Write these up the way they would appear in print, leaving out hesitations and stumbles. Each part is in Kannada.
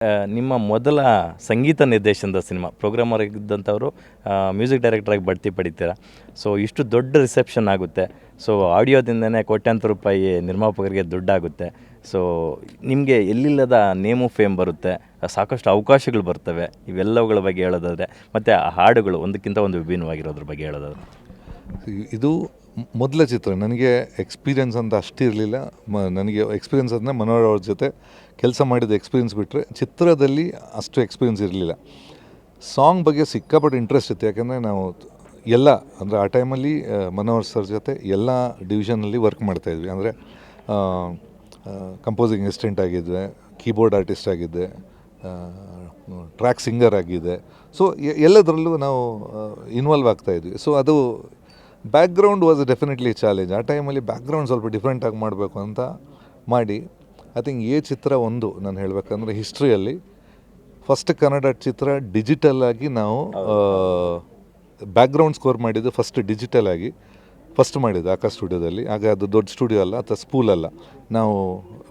ನಿಮ್ಮ ಮೊದಲ ಸಂಗೀತ ನಿರ್ದೇಶನದ ಸಿನಿಮಾ ಪ್ರೋಗ್ರಾಮರ್ ಇದ್ದಂಥವರು ಮ್ಯೂಸಿಕ್ ಡೈರೆಕ್ಟ್ರಾಗಿ ಬಡ್ತಿ ಪಡಿತೀರಾ. ಸೊ ಇಷ್ಟು ದೊಡ್ಡ ರಿಸೆಪ್ಷನ್ ಆಗುತ್ತೆ. ಸೊ ಆಡಿಯೋದಿಂದನೇ ಕೋಟ್ಯಾಂತರ ರೂಪಾಯಿ ನಿರ್ಮಾಪಕರಿಗೆ ದುಡ್ಡಾಗುತ್ತೆ. ಸೊ ನಿಮಗೆ ಎಲ್ಲಿಲ್ಲದ ನೇಮು ಫೇಮ್ ಬರುತ್ತೆ, ಸಾಕಷ್ಟು ಅವಕಾಶಗಳು ಬರ್ತವೆ. ಇವೆಲ್ಲವುಗಳ ಬಗ್ಗೆ ಹೇಳೋದಾದರೆ ಮತ್ತು ಆ ಹಾಡುಗಳು ಒಂದಕ್ಕಿಂತ ಒಂದು ವಿಭಿನ್ನವಾಗಿರೋದ್ರ ಬಗ್ಗೆ ಹೇಳೋದಾದ್ರೆ, ಇದು ಮೊದಲ ಚಿತ್ರ. ನನಗೆ ಎಕ್ಸ್ಪೀರಿಯನ್ಸ್ ಅಂತ ಅಷ್ಟಿರಲಿಲ್ಲ. ನನಗೆ ಎಕ್ಸ್ಪೀರಿಯನ್ಸ್ ಅಂದರೆ ಮನೋಹರ್ ಅವ್ರ ಜೊತೆ ಕೆಲಸ ಮಾಡಿದ ಎಕ್ಸ್ಪೀರಿಯನ್ಸ್ ಬಿಟ್ಟರೆ ಚಿತ್ರದಲ್ಲಿ ಅಷ್ಟು ಎಕ್ಸ್ಪೀರಿಯನ್ಸ್ ಇರಲಿಲ್ಲ. ಸಾಂಗ್ ಬಗ್ಗೆ ಸಿಕ್ಕಾಪಟ್ಟೆ ಇಂಟ್ರೆಸ್ಟ್ ಇತ್ತು. ಯಾಕೆಂದರೆ ನಾವು ಎಲ್ಲ ಅಂದರೆ ಆ ಟೈಮಲ್ಲಿ ಮನೋಹರ್ ಸರ್ ಜೊತೆ ಎಲ್ಲ ಡಿವಿಷನಲ್ಲಿ ವರ್ಕ್ ಮಾಡ್ತಾಯಿದ್ವಿ. ಅಂದರೆ ಕಂಪೋಸಿಂಗ್ ಅಸಿಸ್ಟೆಂಟ್ ಆಗಿದ್ದೆ, ಕೀಬೋರ್ಡ್ ಆರ್ಟಿಸ್ಟ್ ಆಗಿದ್ದೆ, ಟ್ರ್ಯಾಕ್ ಸಿಂಗರ್ ಆಗಿದೆ. ಸೊ ಎಲ್ಲದರಲ್ಲೂ ನಾವು ಇನ್ವಾಲ್ವ್ ಆಗ್ತಾಯಿದ್ವಿ. ಸೊ ಅದು ಬ್ಯಾಕ್ಗ್ರೌಂಡ್ ವಾಸ್ ಡೆಫಿನೆಟ್ಲಿ ಚಾಲೆಂಜ್. ಆ ಟೈಮಲ್ಲಿ ಬ್ಯಾಕ್ಗ್ರೌಂಡ್ ಸ್ವಲ್ಪ ಡಿಫ್ರೆಂಟಾಗಿ ಮಾಡಬೇಕು ಅಂತ ಮಾಡಿ ಐ ಥಿಂಕ್ ಚಿತ್ರ ಒಂದು ನಾನು ಹೇಳಬೇಕಂದ್ರೆ ಹಿಸ್ಟ್ರಿಯಲ್ಲಿ ಫಸ್ಟ್ ಕನ್ನಡ ಚಿತ್ರ ಡಿಜಿಟಲಾಗಿ ನಾವು ಬ್ಯಾಕ್ಗ್ರೌಂಡ್ ಸ್ಕೋರ್ ಮಾಡಿದ್ದು ಫಸ್ಟ್ ಡಿಜಿಟಲಾಗಿ ಫಸ್ಟ್ ಮಾಡಿದ್ದು ಆಕಾಶ್ ಸ್ಟುಡಿಯೋದಲ್ಲಿ. ಆಗ ಅದು ದೊಡ್ಡ ಸ್ಟುಡಿಯೋ ಅಲ್ಲ ಅಥವಾ ಸ್ಪೂಲ್ ಅಲ್ಲ, ನಾವು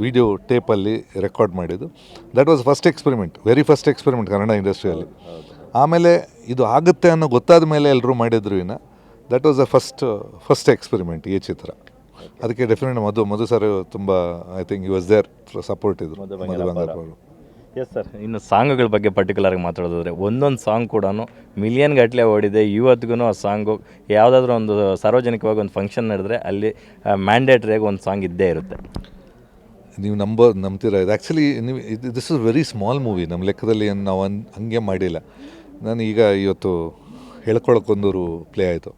ವಿಡಿಯೋ ಟೇಪಲ್ಲಿ ರೆಕಾರ್ಡ್ ಮಾಡಿದ್ದು. That was first experiment, very first experiment Kannada ಇಂಡಸ್ಟ್ರಿಯಲ್ಲಿ. ಆಮೇಲೆ ಇದು ಆಗುತ್ತೆ ಅನ್ನೋ ಗೊತ್ತಾದ ಮೇಲೆ ಎಲ್ಲರೂ ಮಾಡಿದ್ರು. That was a first experiment ಈ ಚಿತ್ರ. ಅದಕ್ಕೆ ಡೆಫಿನೆಟ್ ಮಧು ಸರ್ ತುಂಬ I think he was there support ಇದ್ರು ಮಧು ಬಂಗಾರಪ್ಪ. Yes sir. ಇನ್ನು ಸಾಂಗ್ಗಳ ಬಗ್ಗೆ ಪರ್ಟಿಕ್ಯುಲರಾಗಿ ಮಾತಾಡೋದಾದರೆ ಒಂದೊಂದು ಸಾಂಗ್ ಕೂಡ ಮಿಲಿಯನ್ ಗಟ್ಟಲೆ ಓಡಿದೆ. ಇವತ್ತಿಗೂ ಆ ಸಾಂಗು ಯಾವುದಾದ್ರೂ ಒಂದು ಸಾರ್ವಜನಿಕವಾಗಿ ಒಂದು ಫಂಕ್ಷನ್ ನಡೆದ್ರೆ ಅಲ್ಲಿ ಮ್ಯಾಂಡೇಟ್ರಿಯಾಗಿ ಒಂದು ಸಾಂಗ್ ಇದ್ದೇ ಇರುತ್ತೆ. ನೀವು ನಂಬ್ತೀರಾ? ಇದು ಆ್ಯಕ್ಚುಲಿ ನೀವು this is very small movie. ನಮ್ಮ ಲೆಕ್ಕದಲ್ಲಿ ನಾವು ಹಂಗೆ ಮಾಡಿಲ್ಲ. ನಾನು ಈಗ ಇವತ್ತು ಹೇಳ್ಕೊಳಕ್ಕೊಂದೂರು ಪ್ಲೇ ಆಯಿತು.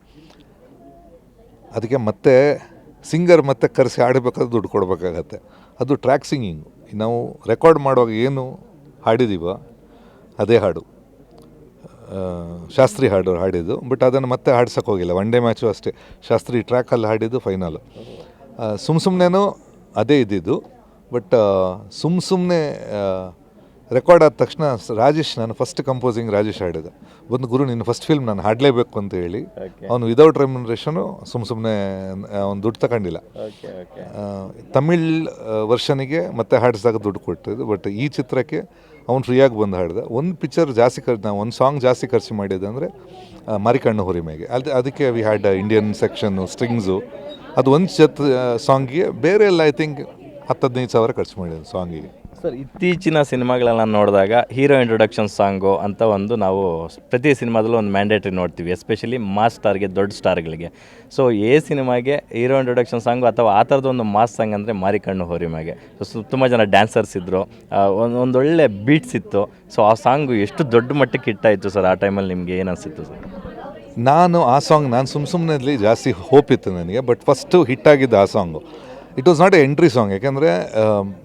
ಅದಕ್ಕೆ ಮತ್ತೆ ಸಿಂಗರ್ ಮತ್ತೆ ಕರೆಸಿ ಹಾಡಬೇಕಾದ್ರೆ ದುಡ್ಡು ಕೊಡಬೇಕಾಗತ್ತೆ. ಅದು ಟ್ರ್ಯಾಕ್ ಸಿಂಗಿಂಗು. ನಾವು ರೆಕಾರ್ಡ್ ಮಾಡುವಾಗ ಏನು ಹಾಡಿದ್ದೀವೋ ಅದೇ ಹಾಡು, ಶಾಸ್ತ್ರಿ ಹಾಡಿದ್ದು. ಬಟ್ ಅದನ್ನು ಮತ್ತೆ ಹಾಡ್ಸೋಕ್ಕೆ ಹೋಗಿಲ್ಲ. ಒನ್ ಡೇ ಮ್ಯಾಚು ಅಷ್ಟೇ ಶಾಸ್ತ್ರಿ ಟ್ರ್ಯಾಕಲ್ಲಿ ಹಾಡಿದ್ದು ಫೈನಲು. ಸುಮ್ಮನೆ ಅದೇ ಇದ್ದಿದ್ದು. ಬಟ್ ಸುಮ್ಮನೆ ರೆಕಾರ್ಡ್ ಆದ ತಕ್ಷಣ ರಾಜೇಶ್, ನಾನು ಫಸ್ಟ್ ಕಂಪೋಸಿಂಗ್ ರಾಜೇಶ್ ಹಾಡಿದೆ. ಒಂದು ಗುರು ನಿನ್ನ ಫಸ್ಟ್ ಫಿಲ್ಮ್ ನಾನು ಹಾಡಲೇಬೇಕು ಅಂತ ಹೇಳಿ ಅವನು ವಿದೌಟ್ ರೆಮ್ಯುನರೇಷನು ಸುಮ್ಮನೆ ಅವ್ನು ದುಡ್ಡು ತಗೊಂಡಿಲ್ಲ. ತಮಿಳ್ ವರ್ಷನಿಗೆ ಮತ್ತೆ ಹಾಡಿಸಿದಾಗ ದುಡ್ಡು ಕೊಟ್ಟಿದ್ದು. ಬಟ್ ಈ ಚಿತ್ರಕ್ಕೆ ಅವ್ನು ಫ್ರೀಯಾಗಿ ಬಂದು ಹಾಡಿದ. ಒಂದು ಪಿಕ್ಚರ್ ಜಾಸ್ತಿ ನಾವು ಒಂದು ಸಾಂಗ್ ಜಾಸ್ತಿ ಖರ್ಚು ಮಾಡಿದೆ ಅಂದರೆ ಮಾರಿಕಣ್ಣು ಹುರಿಮೆಗೆ. ಅದಕ್ಕೆ ವಿ ಹ್ಯಾಡ್ ಇಂಡಿಯನ್ ಸೆಕ್ಷನ್ನು, ಸ್ಟ್ರಿಂಗ್ಸು. ಅದು ಒಂದು ಸಾಂಗಿಗೆ ಬೇರೆ ಎಲ್ಲ ಐ ಥಿಂಕ್ 10-15 ಸಾವಿರ ಖರ್ಚು ಮಾಡಿದೆ ಸಾಂಗಿಗೆ. ಸರ್, ಇತ್ತೀಚಿನ ಸಿನಿಮಾಗಳೆಲ್ಲ ನೋಡಿದಾಗ ಹೀರೋ ಇಂಟ್ರೊಡಕ್ಷನ್ ಸಾಂಗು ಅಂತ ಒಂದು ನಾವು ಪ್ರತಿ ಸಿನಿಮಾದಲ್ಲೂ ಒಂದು ಮ್ಯಾಂಡೇಟ್ರಿ ನೋಡ್ತೀವಿ, ಎಸ್ಪೆಷಲಿ ಮಾಸ್ ಸ್ಟಾರ್ಗೆ, ದೊಡ್ಡ ಸ್ಟಾರ್ಗಳಿಗೆ. ಸೊ ಸಿನಿಮಾಗೆ ಹೀರೋ ಇಂಟ್ರೊಡಕ್ಷನ್ ಸಾಂಗು ಅಥವಾ ಆ ಥರದ್ದು ಒಂದು ಮಾಸ್ ಸಾಂಗ್ ಅಂದರೆ ಮಾರಿಕಣ್ಣು ಹೋರಿಮೆಗೆ. ಸೊ ತುಂಬ ಜನ ಡ್ಯಾನ್ಸರ್ಸ್ ಇದ್ದರು, ಒಂದೊಳ್ಳೆ ಬೀಟ್ಸ್ ಇತ್ತು. ಸೊ ಆ ಸಾಂಗು ಎಷ್ಟು ದೊಡ್ಡ ಮಟ್ಟಕ್ಕೆ ಹಿಟ್ಟಾಯಿತು ಸರ್? ಆ ಟೈಮಲ್ಲಿ ನಿಮಗೆ ಏನು ಅನಿಸಿತ್ತು ಸರ್? ನಾನು ಸುಮ್ಮನೆ ಜಾಸ್ತಿ ಹೋಪ್ ಇತ್ತು ನನಗೆ. ಬಟ್ ಫಸ್ಟು ಹಿಟ್ಟಾಗಿದ್ದು ಆ song. It was not A entry song. ಯಾಕೆಂದರೆ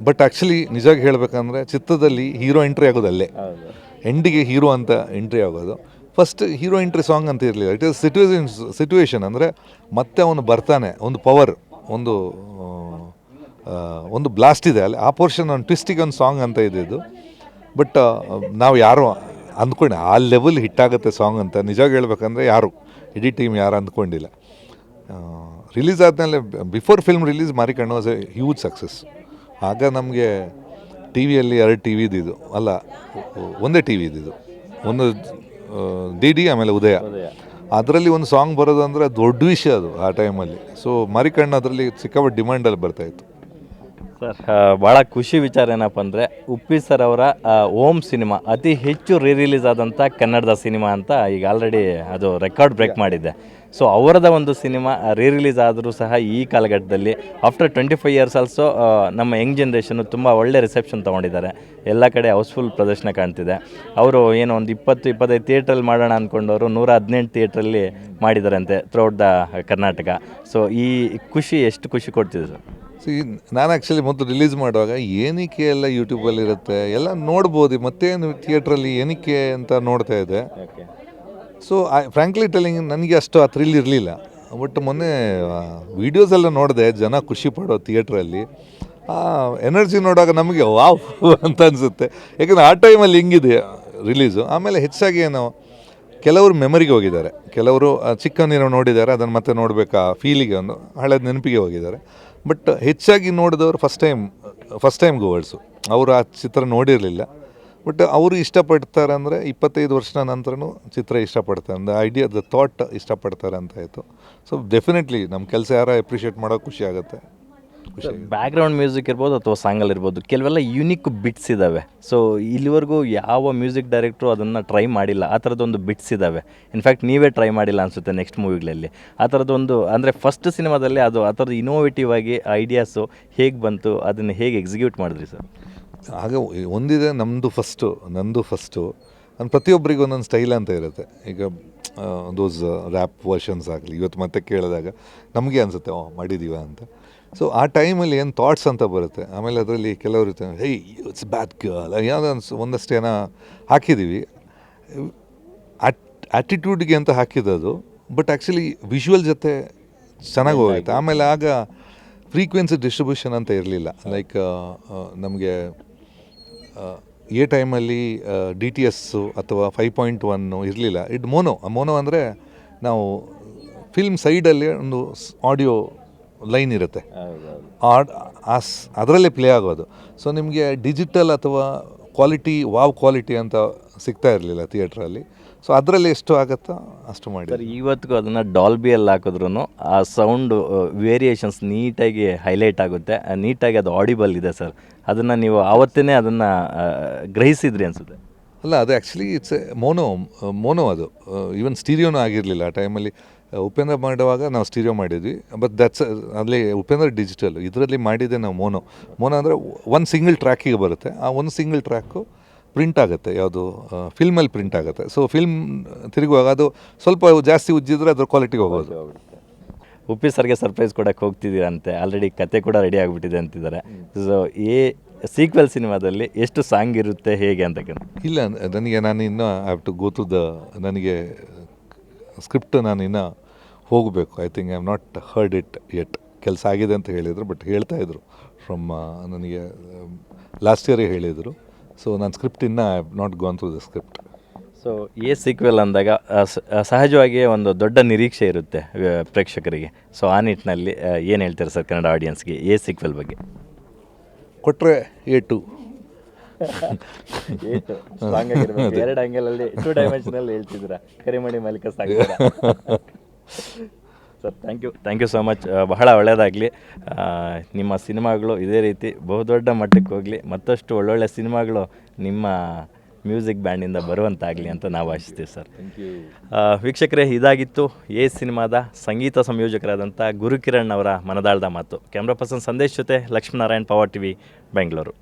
ಬಟ್ ಆ್ಯಕ್ಚುಲಿ ನಿಜವಾಗಿ ಹೇಳಬೇಕಂದ್ರೆ ಚಿತ್ರದಲ್ಲಿ ಹೀರೋ ಎಂಟ್ರಿ ಆಗೋದು ಅಲ್ಲೇ, ಎಂಡಿಗೆ ಹೀರೋ ಅಂತ ಎಂಟ್ರಿ ಆಗೋದು. ಫಸ್ಟ್ ಹೀರೋ ಎಂಟ್ರಿ ಸಾಂಗ್ ಅಂತ ಇರಲಿಲ್ಲ. It is situation. ಅಂದರೆ ಮತ್ತೆ ಅವನು ಬರ್ತಾನೆ, ಒಂದು ಪವರ್, ಒಂದು ಬ್ಲಾಸ್ಟ್ ಇದೆ ಅಲ್ಲಿ, ಆ ಪೋರ್ಷನ್ ಒಂದು ಟ್ವಿಸ್ಟಿಗೆ ಒಂದು ಸಾಂಗ್ ಅಂತ ಇದ್ದಿದ್ದು. ಬಟ್ ನಾವು ಯಾರು ಅಂದ್ಕೊಂಡೆ ಆ ಲೆವೆಲ್ ಹಿಟ್ಟಾಗುತ್ತೆ ಸಾಂಗ್ ಅಂತ ನಿಜವಾಗಿ ಹೇಳ್ಬೇಕಂದ್ರೆ ಯಾರು ಇಡೀ ಟೀಮ್ ಯಾರು ಅಂದ್ಕೊಂಡಿಲ್ಲ. ರಿಲೀಸ್ ಆದಮೇಲೆ ಬಿಫೋರ್ ಫಿಲ್ಮ್ ರಿಲೀಸ್ ಮಾರಿಕಣ್ಣು ವಾಸ್ ಎ ಹ್ಯೂಜ್ ಸಕ್ಸಸ್. ಆಗ ನಮಗೆ ಟಿ ವಿಯಲ್ಲಿ 2 ಟಿ ವಿ ಇದ್ದಿದ್ದು, ಅಲ್ಲ ಒಂದೇ ಟಿ ವಿ ಇದ್ದಿದ್ದು, ಒಂದು DD ಆಮೇಲೆ ಉದಯ. ಅದರಲ್ಲಿ ಒಂದು ಸಾಂಗ್ ಬರೋದು ಅಂದರೆ ದೊಡ್ಡ ವಿಷಯ ಅದು ಆ ಟೈಮಲ್ಲಿ. ಸೊ ಮಾರಿಕಣ್ಣು ಅದರಲ್ಲಿ ಸಿಕ್ಕಾಪಟ್ಟೆ ಡಿಮ್ಯಾಂಡಲ್ಲಿ ಬರ್ತಾಯಿತ್ತು. ಸರ್, ಭಾಳ ಖುಷಿ ವಿಚಾರ ಏನಪ್ಪ ಅಂದರೆ ಉಪ್ಪಿ ಸರ್ ಅವರ ಓಮ್ ಸಿನಿಮಾ ಅತಿ ಹೆಚ್ಚು ರಿಲೀಸ್ ಆದಂಥ ಕನ್ನಡದ ಸಿನಿಮಾ ಅಂತ ಈಗ ಆಲ್ರೆಡಿ ಅದು ರೆಕಾರ್ಡ್ ಬ್ರೇಕ್ ಮಾಡಿದೆ. ಸೊ ಅವರದ ಒಂದು ಸಿನಿಮಾ ರಿಲೀಸ್ ಆದರೂ ಸಹ ಈ ಕಾಲಘಟ್ಟದಲ್ಲಿ ಆಫ್ಟರ್ 25 ಇಯರ್ಸ್ ಆಲ್ಸೋ ನಮ್ಮ ಯಂಗ್ ಜನ್ರೇಷನ್ನು ತುಂಬ ಒಳ್ಳೆ ರಿಸೆಪ್ಷನ್ ತೊಗೊಂಡಿದ್ದಾರೆ. ಎಲ್ಲ ಕಡೆ ಹೌಸ್ಫುಲ್ ಪ್ರದರ್ಶನ ಕಾಣ್ತಿದೆ. ಅವರು ಏನೋ ಒಂದು 20-25 ಥಿಯೇಟ್ರಲ್ಲಿ ಮಾಡೋಣ ಅಂದ್ಕೊಂಡವರು 118 ಥಿಯೇಟ್ರಲ್ಲಿ ಮಾಡಿದಾರಂತೆ ಥ್ರೂಔಟ್ ದ ಕರ್ನಾಟಕ. ಸೊ ಈ ಖುಷಿ ಎಷ್ಟು ಖುಷಿ ಕೊಡ್ತಿದೆ ಸರ್? ನಾನು ಆ್ಯಕ್ಚುಲಿ ಮೊದಲು ರಿಲೀಸ್ ಮಾಡುವಾಗ ಏನಕ್ಕೆ ಎಲ್ಲ ಯೂಟ್ಯೂಬಲ್ಲಿರುತ್ತೆ, ಎಲ್ಲ ನೋಡ್ಬೋದು, ಮತ್ತೇನು ಥಿಯೇಟ್ರಲ್ಲಿ ಏನಕ್ಕೆ ಅಂತ ನೋಡ್ತಾ ಇದ್ದೆ. ಸೊ ಫ್ರ್ಯಾಂಕ್ಲಿ ಟೆಲ್ಲಿಂಗ್ ನನಗೆ ಅಷ್ಟು ಆ ಥ್ರಿಲ್ ಇರಲಿಲ್ಲ. ಬಟ್ ಮೊನ್ನೆ ವೀಡಿಯೋಸೆಲ್ಲ ನೋಡಿದೆ, ಜನ ಖುಷಿ ಪಡೋ ಥಿಯೇಟ್ರಲ್ಲಿ ಎನರ್ಜಿ ನೋಡುವಾಗ ನಮಗೆ ವಾವ್ ಅಂತ ಅನಿಸುತ್ತೆ. ಯಾಕಂದರೆ ಆ ಟೈಮಲ್ಲಿ ಹಿಂಗಿದೆ ರಿಲೀಸು. ಆಮೇಲೆ ಹೆಚ್ಚಾಗಿ ಏನು ಕೆಲವರು ಮೆಮರಿಗೆ ಹೋಗಿದ್ದಾರೆ, ಕೆಲವರು ಚಿಕ್ಕವನಿರೋ ನೋಡಿದ್ದಾರೆ, ಅದನ್ನು ಮತ್ತೆ ನೋಡಬೇಕಾ ಫೀಲಿಗೆ ಒಂದು ಹಳೆದ ನೆನಪಿಗೆ ಹೋಗಿದ್ದಾರೆ. ಬಟ್ ಹೆಚ್ಚಾಗಿ ನೋಡಿದವರು ಫಸ್ಟ್ ಟೈಮ್ ಗೋವರ್ಸು. ಅವರು ಆ ಚಿತ್ರ ನೋಡಿರಲಿಲ್ಲ. ಬಟ್ ಅವರು ಇಷ್ಟಪಡ್ತಾರೆ ಅಂದರೆ 25 ವರ್ಷದ ನಂತರನೂ ಚಿತ್ರ ಇಷ್ಟಪಡ್ತಾರೆ ಅಂದರೆ ಐಡಿಯಾ ದ ಥಾಟ್ ಇಷ್ಟಪಡ್ತಾರೆ ಅಂತ ಆಯಿತು. ಸೊ ಡೆಫಿನೆಟ್ಲಿ ನಮ್ಮ ಕೆಲಸ ಯಾರು ಅಪ್ರಿಷಿಯೇಟ್ ಮಾಡೋಕೆ ಖುಷಿ ಆಗುತ್ತೆ. ಬ್ಯಾಕ್ಗ್ರೌಂಡ್ ಮ್ಯೂಸಿಕ್ ಇರ್ಬೋದು ಅಥವಾ ಸಾಂಗಲ್ಲಿ ಇರ್ಬೋದು, ಕೆಲವೆಲ್ಲ ಯುನಿಕ್ ಬಿಟ್ಸ್ ಇದ್ದಾವೆ. ಸೊ ಇಲ್ಲಿವರೆಗೂ ಯಾವ ಮ್ಯೂಸಿಕ್ ಡೈರೆಕ್ಟ್ರು ಅದನ್ನು ಟ್ರೈ ಮಾಡಿಲ್ಲ. ಆ ಥರದ್ದೊಂದು ಬಿಟ್ಸ್ ಇದ್ದಾವೆ. ಇನ್ಫ್ಯಾಕ್ಟ್ ನೀವೇ ಟ್ರೈ ಮಾಡಿಲ್ಲ ಅನಿಸುತ್ತೆ ನೆಕ್ಸ್ಟ್ ಮೂವಿಗಳಲ್ಲಿ. ಆ ಥರದ್ದೊಂದು ಅಂದರೆ ಫಸ್ಟ್ ಸಿನಿಮಾದಲ್ಲಿ ಅದು ಆ ಥರದ್ದು ಇನೋವೇಟಿವ್ ಆಗಿ ಐಡಿಯಾಸು ಹೇಗೆ ಬಂತು, ಅದನ್ನು ಹೇಗೆ ಎಕ್ಸಿಕ್ಯೂಟ್ ಮಾಡಿದ್ರಿ ಸರ್? ಆಗ ಒಂದಿದೆ ನಂದು ಫಸ್ಟು ಅಂದ್ ಪ್ರತಿಯೊಬ್ಬರಿಗೂ ಒಂದೊಂದು ಸ್ಟೈಲ್ ಅಂತ ಇರುತ್ತೆ. ಈಗ ದೋಸ್ ರ್ಯಾಪ್ ವರ್ಷನ್ಸ್ ಆಗಲಿ ಇವತ್ತು ಮತ್ತೆ ಕೇಳಿದಾಗ ನಮಗೆ ಅನಿಸುತ್ತೆ ಮಾಡಿದ್ದೀವ ಅಂತ. ಸೊ ಆ ಟೈಮಲ್ಲಿ ಏನು ಥಾಟ್ಸ್ ಅಂತ ಬರುತ್ತೆ. ಆಮೇಲೆ ಅದರಲ್ಲಿ ಕೆಲವರು ಹೇ ಇಟ್ಸ್ ಬ್ಯಾಡ್ ಗರ್ಲ್ ಯಾವುದೋ ಒಂದಷ್ಟು ಏನೋ ಹಾಕಿದ್ದೀವಿ ಆ್ಯಟಿಟ್ಯೂಡ್ಗೆ ಅಂತ ಹಾಕಿದ್ದು. ಬಟ್ ಆ್ಯಕ್ಚುಲಿ ವಿಜುವಲ್ ಜೊತೆ ಚೆನ್ನಾಗಿ ಹೋಗುತ್ತೆ. ಆಮೇಲೆ ಆಗ ಫ್ರೀಕ್ವೆನ್ಸಿ ಡಿಸ್ಟ್ರಿಬ್ಯೂಷನ್ ಅಂತ ಇರಲಿಲ್ಲ. ಲೈಕ್ ನಮಗೆ ಎ ಟೈಮಲ್ಲಿ DTS ಅಥವಾ 5.1 ಇರಲಿಲ್ಲ. ಇಟ್ ಮೋನೋ ಅಂದರೆ ನಾವು ಫಿಲ್ಮ್ ಸೈಡಲ್ಲಿ ಒಂದು ಆಡಿಯೋ ಲೈನ್ ಇರುತ್ತೆ, ಅದರಲ್ಲೇ ಪ್ಲೇ ಆಗೋದು. ಸೊ ನಿಮಗೆ ಡಿಜಿಟಲ್ ಅಥವಾ ಕ್ವಾಲಿಟಿ ಅಂತ ಸಿಗ್ತಾ ಇರಲಿಲ್ಲ ಥಿಯೇಟ್ರಲ್ಲಿ. ಸೊ ಅದರಲ್ಲಿ ಎಷ್ಟು ಆಗುತ್ತೋ ಅಷ್ಟು ಮಾಡಿ ಸರ್. ಇವತ್ತಿಗೂ ಅದನ್ನು ಡಾಲ್ಬಿಯಲ್ಲಿ ಹಾಕಿದ್ರೂ ಆ ಸೌಂಡು ವೇರಿಯೇಷನ್ಸ್ ನೀಟಾಗಿ ಹೈಲೈಟ್ ಆಗುತ್ತೆ, ನೀಟಾಗಿ ಅದು ಆಡಿಬಲ್ ಇದೆ ಸರ್. ಅದನ್ನು ನೀವು ಆವತ್ತೇ ಅದನ್ನು ಗ್ರಹಿಸಿದ್ರಿ ಅನಿಸುತ್ತೆ. ಅಲ್ಲ, ಅದು ಆ್ಯಕ್ಚುಲಿ ಇಟ್ಸ್ ಮೋನೋ ಅದು. ಈವನ್ ಸ್ಟೀರಿಯೋನೂ ಆಗಿರಲಿಲ್ಲ ಆ ಟೈಮಲ್ಲಿ. ಉಪೇಂದ್ರ ಮಾಡುವಾಗ ನಾವು ಸ್ಟೀರಿಯೋ ಮಾಡಿದ್ವಿ. ಬಟ್ ದಟ್ಸ್ ಅಲ್ಲಿ ಉಪೇಂದ್ರ ಡಿಜಿಟಲ್. ಇದರಲ್ಲಿ ಮಾಡಿದ್ದೆ ನಾವು ಮೋನೋ ಅಂದರೆ ಒಂದು ಸಿಂಗಲ್ ಟ್ರ್ಯಾಕಿಗೆ ಬರುತ್ತೆ. ಆ ಒಂದು ಸಿಂಗಲ್ ಟ್ರ್ಯಾಕು ಪ್ರಿಂಟ್ ಆಗುತ್ತೆ, ಯಾವುದು ಫಿಲ್ಮಲ್ಲಿ ಪ್ರಿಂಟ್ ಆಗುತ್ತೆ. ಸೊ ಫಿಲ್ಮ್ ತಿರುಗುವಾಗ ಅದು ಸ್ವಲ್ಪ ಜಾಸ್ತಿ ಉಜ್ಜಿದ್ರೆ ಅದ್ರ ಕ್ವಾಲಿಟಿಗೆ ಹೋಗೋದು. ಉಪ್ಪಿ ಸರ್ಗೆ ಸರ್ಪ್ರೈಸ್ ಕೊಡೋಕ್ಕೆ ಹೋಗ್ತಿದ್ದೀರಂತೆ, ಆಲ್ರೆಡಿ ಕತೆ ಕೂಡ ರೆಡಿ ಆಗಿಬಿಟ್ಟಿದೆ ಅಂತಿದ್ದಾರೆ. ಸೊ ಸೀಕ್ವೆಲ್ ಸಿನಿಮಾದಲ್ಲಿ ಎಷ್ಟು ಸಾಂಗ್ ಇರುತ್ತೆ ಹೇಗೆ ಅಂತಕ್ಕಂಥ? ಇಲ್ಲ, ನಾನು ಇನ್ನೂ I have to go to ನನಗೆ ಸ್ಕ್ರಿಪ್ಟ್ ನಾನು ಇನ್ನೂ ಹೋಗಬೇಕು. I think I have not heard it yet. ಕೆಲಸ ಆಗಿದೆ ಅಂತ ಹೇಳಿದರು, ಬಟ್ ಹೇಳ್ತಾಯಿದ್ರು ಫ್ರಮ್ ನನಗೆ ಲಾಸ್ಟ್ ಇಯರೇ ಹೇಳಿದರು. ಸೊ ನಾನು ಸ್ಕ್ರಿಪ್ಟ್ ಇನ್ನೂ I have not gone through the script. So sequel ಅಂದಾಗ ಸಹಜವಾಗಿಯೇ ಒಂದು ದೊಡ್ಡ ನಿರೀಕ್ಷೆ ಇರುತ್ತೆ ಪ್ರೇಕ್ಷಕರಿಗೆ. ಸೊ ಆ ನಿಟ್ಟಿನಲ್ಲಿ ಏನು ಹೇಳ್ತಾರೆ ಸರ್ ಕನ್ನಡ ಆಡಿಯನ್ಸ್ಗೆ ಸೀಕ್ವೆಲ್ ಬಗ್ಗೆ? ಕೊಟ್ಟರೆ A2 ಎರಡು ಆ್ಯಂಗಲಲ್ಲಿ 2 ಡೈಮೆನ್ಷನಲ್ಲಿ ಹೇಳ್ತಿದ್ದೀರಾ ಕರಿಮಣಿ ಮಾಲೀಕ song. Sir thank you so much. ಬಹಳ ಒಳ್ಳೆಯದಾಗಲಿ. ನಿಮ್ಮ ಸಿನಿಮಾಗಳು ಇದೇ ರೀತಿ ಬಹುದೊಡ್ಡ ಮಟ್ಟಕ್ಕೆ ಹೋಗಲಿ, ಮತ್ತಷ್ಟು ಒಳ್ಳೊಳ್ಳೆ ಸಿನಿಮಾಗಳು ನಿಮ್ಮ ಮ್ಯೂಸಿಕ್ ಬ್ಯಾಂಡಿಂದ ಬರುವಂತಾಗಲಿ ಅಂತ ನಾವು ಆಶಿಸ್ತೀವಿ ಸರ್. ವೀಕ್ಷಕರೇ, ಇದಾಗಿತ್ತು ಸಿನಿಮಾದ ಸಂಗೀತ ಸಂಯೋಜಕರಾದಂಥ ಗುರುಕಿರಣ್ ಅವರ ಮನದಾಳದ ಮಾತು. ಕ್ಯಾಮ್ರಾ ಪರ್ಸನ್ ಸಂದೇಶ್ ಜೊತೆ ಲಕ್ಷ್ಮೀನಾರಾಯಣ್, ಪವರ್ TV, ಬೆಂಗಳೂರು.